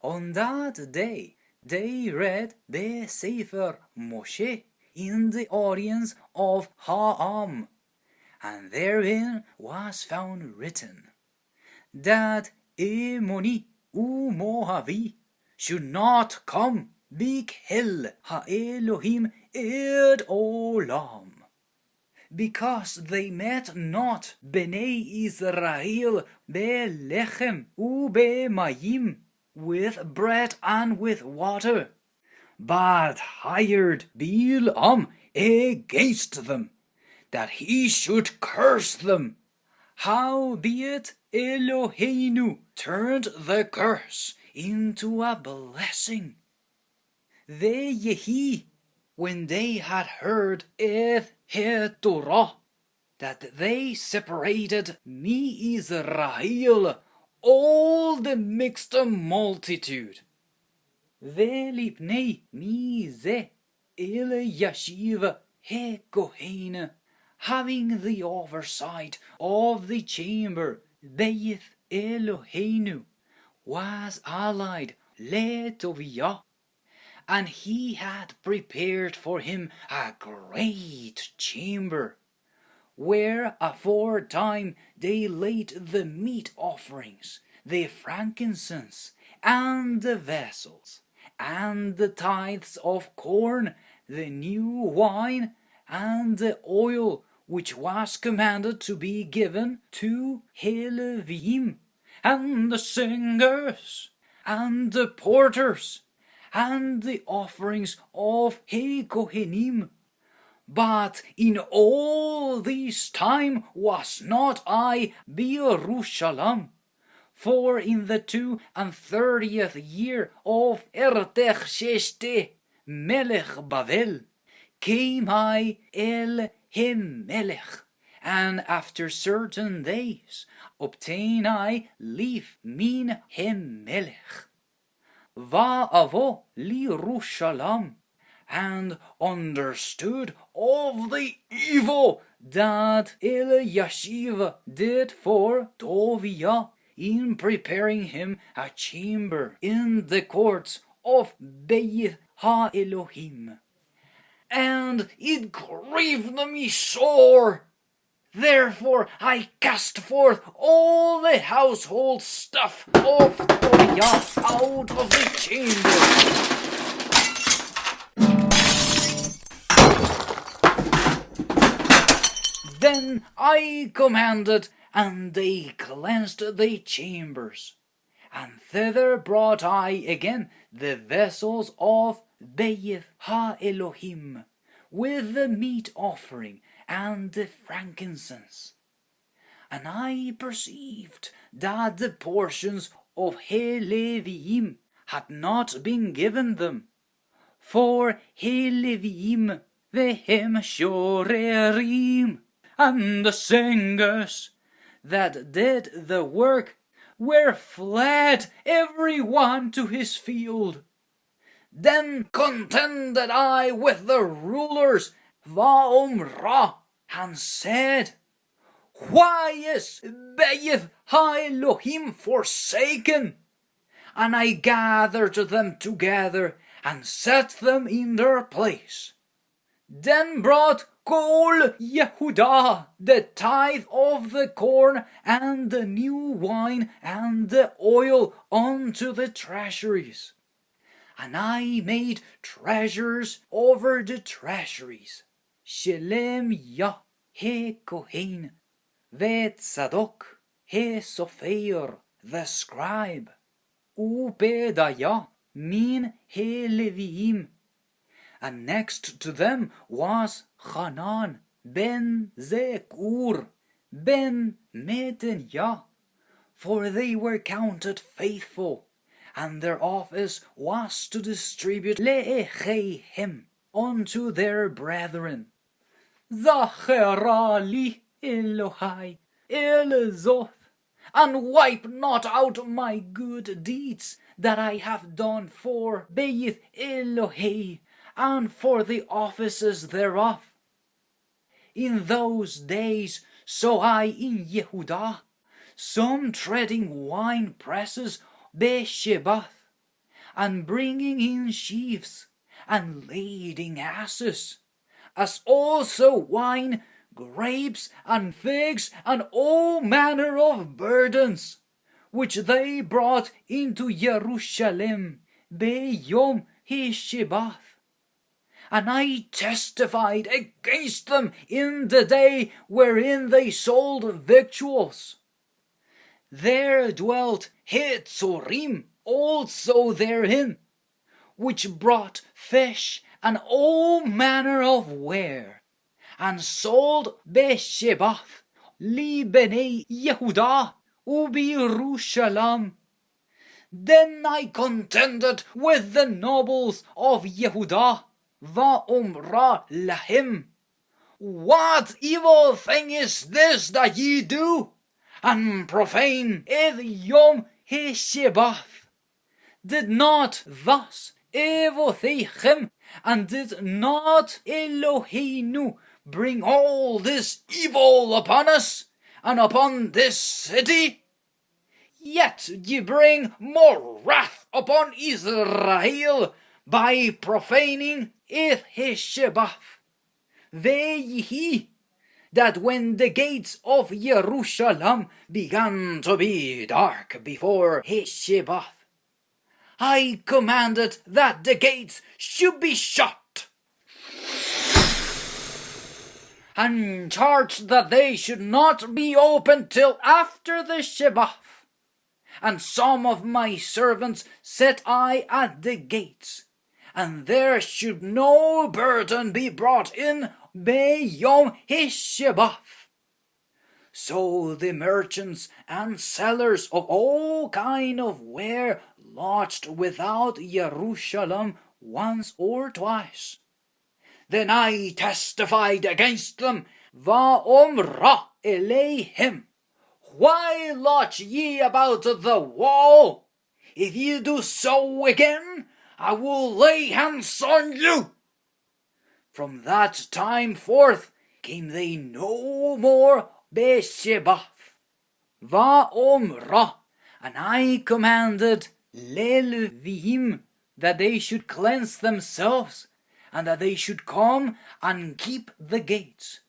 On that day they read the Sefer Moshe in the audience of Ha'am, and therein was found written that Ammoni Moavi should not come Bikhel Ha'Elohim Ed Olam, because they met not Bnei Israel belechem ubemayim, with bread and with water, but hired Balaam against them, that he should curse them. Howbeit Eloheinu turned the curse into a blessing. Veyehi, when they had heard et Torah, that they separated me Israel, all the mixed multitude. Velipnei mi ze el yashiv he kohen, having the oversight of the chamber, Beith Eloheinu, was allied le Tobiah, and he had prepared for him a great chamber, where aforetime they laid the meat offerings, the frankincense, and the vessels, and the tithes of corn, the new wine, and the oil, which was commanded to be given to Levim, and the singers, and the porters, and the offerings of Kohenim. But in all this time was not I B'Yerushalayim, for in the 32nd year of Artaxerxes Melech Bavel came I El Hemelech, and after certain days obtain I leave min Hemelech. Va'avo li'Yerushalayim, and understood of the evil that Eliashiv did for Tobiah in preparing him a chamber in the courts of Beith HaElohim. And it grieved me sore. Therefore I cast forth all the household stuff of Tobiah out of the chamber. Then I commanded, and they cleansed the chambers. And thither brought I again the vessels of Beith HaElohim, with the meat offering and the frankincense. And I perceived that the portions of Leviim had not been given them, for Leviim vehem shorerim, and the singers that did the work were fled every one to his field. Then contended I with the rulers Va'omra, and said, Why is Beith HaElohim forsaken? And I gathered them together and set them in their place. Then brought Kol Yehudah the tithe of the corn and the new wine and the oil unto the treasuries. And I made treasures over the treasuries. Shelemiah he Kohen, Tzadok he Sofer the scribe, Ubedaya min he Leviim. And next to them was Hanan ben Zekur ben Metaniah, for they were counted faithful, and their office was to distribute le'echeihem unto their brethren. Zacherali Elohai Elezoth, and wipe not out my good deeds that I have done for Beith Elohai, and for the offices thereof. In those days saw I in Yehudah some treading wine presses Beshebath, and bringing in sheaves, and lading asses, as also wine, grapes, and figs, and all manner of burdens, which they brought into Jerusalem beyom Hishebath. And I testified against them in the day wherein they sold victuals. There dwelt Hetzorim also therein, which brought fish and all manner of ware, and sold Beshebath, Libene Yehudah, Ubi Yerushalam. Then I contended with the nobles of Yehudah, Va'omra lahem, what evil thing is this that ye do, and profane Yom Hishebath? Did not thus Evothechem, and did not Eloheinu bring all this evil upon us, and upon this city? Yet ye bring more wrath upon Israel by profaning Hishebath. Ve'yehi, that when the gates of Jerusalem began to be dark before Hishebath, I commanded that the gates should be shut, and charged that they should not be opened till after the Shebath. And some of my servants set I at the gates, and there should no burden be brought in beyom Hishebath. So the merchants and sellers of all kind of ware lodged without Jerusalem once or twice. Then I testified against them, Va'omra Eleihem, why lodge ye about the wall? If ye do so again, I will lay hands on you. From that time forth came they no more Beshebath, Va'omra, and I commanded Lelvim that they should cleanse themselves, and that they should come and keep the gates,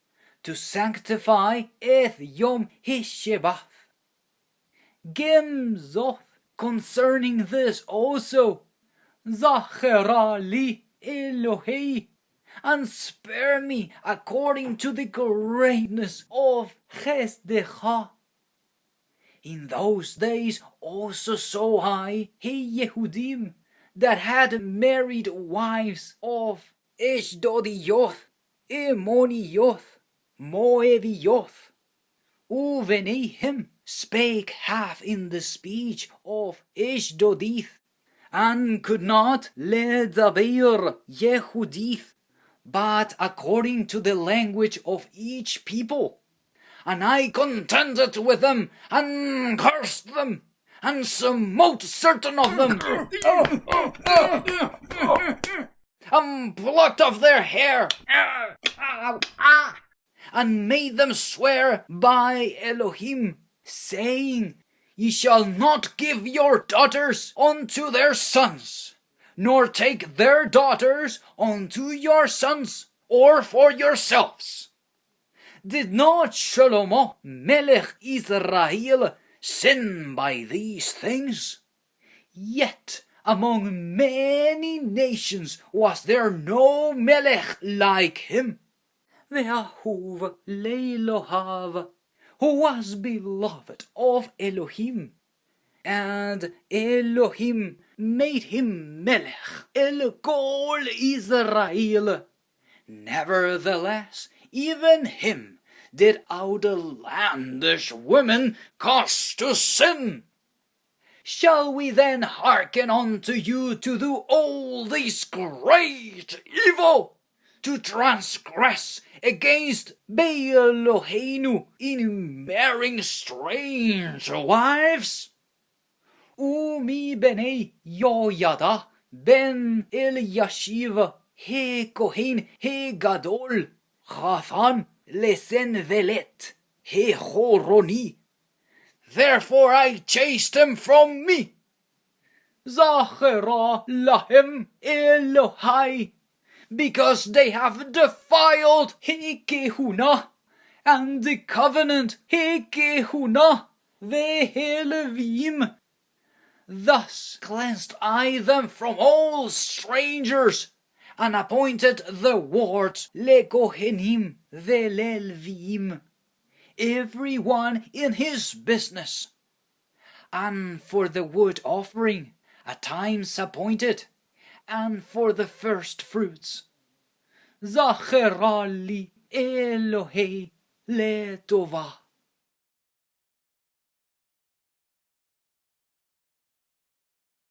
to sanctify Yom Hishebath. Gemzoth, concerning this also, Zachera li Elohei, and spare me according to the greatness of Chesdecha. In those days also saw I Yehudim that had married wives of Ashdodioth, Emmonioth, Moabioth. Uvenehem spake half in the speech of Ashdodith, and could not ledaber Yehudith, but according to the language of each people. And I contended with them, and cursed them, and smote certain of them, and plucked off their hair, and made them swear by Elohim, saying, Ye shall not give your daughters unto their sons, nor take their daughters unto your sons, or for yourselves. Did not Shlomo, Melech Israel, sin by these things? Yet among many nations was there no Melech like him, Ve'ahuv Leilohav, who was beloved of Elohim, and Elohim made him Melech el kol Israel. Nevertheless, even him did outlandish women cause to sin. Shall we then hearken unto you to do all this great evil, to transgress against Be'eloheinu in marrying strange wives? Umi benei Yoyada ben Eliashiv he Kohen he Gadol Chafan lesen velet he Horoni. Therefore I chased him from me. Zachera lahem Elohai, because they have defiled Hikehuna, and the covenant Hikehuna vehelevim. Thus cleansed I them from all strangers, and appointed the wards lekohenim velelvim, every one in his business. And for the wood offering, a times appointed, and for the first fruits. Zacherali Elohei letova.